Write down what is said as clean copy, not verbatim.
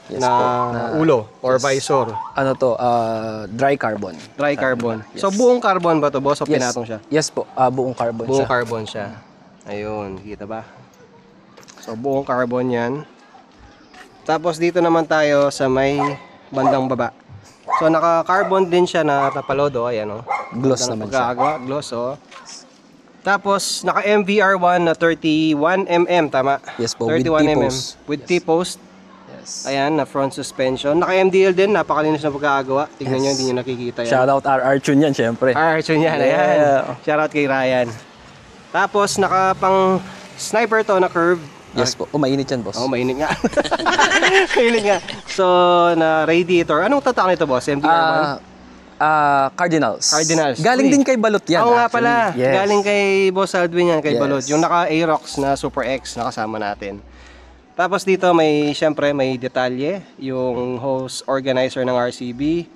Yes na, po, ulo or visor. Ano to, dry carbon. Dry carbon. Yes. So buong carbon ba to, boss? O pinatong siya? Yes po, buong carbon Buong siya. carbon siya. Ayun, kita ba? So buong carbon yan. Tapos dito naman tayo sa may bandang baba. So naka-carbon din siya na tapalodo, ayan oh. Gloss Ganda ng naman siya. pagkakagawa, gloss oh. Tapos naka MVR1 na 31mm, tama? Yes po, with 31mm. T-post. With Yes. T-post. Yes. Ayan, na front suspension. Naka MDL din, napakalinis na pagkakagawa. Tingnan nyo, hindi nyo nakikita yan. Shoutout RR Tune yan, syempre. Archon yan, Yeah. ayan. Shoutout kay Ryan. Tapos naka pang sniper to na curve. Yes po. Mainit yan, boss. Oh, mainit nga. Mainit nga. So, na radiator. Anong tatak nito, boss? MDR1? Cardinals. Cardinals. Galing Uy. din kay Balot yan. Oo nga actually. pala. Yes. Galing kay Boss Aldwin yan, kay Yes. Balot. Yung naka Aerox na Super X na kasama natin. Tapos dito may, syempre, may detalye. Yung hose organizer ng RCB.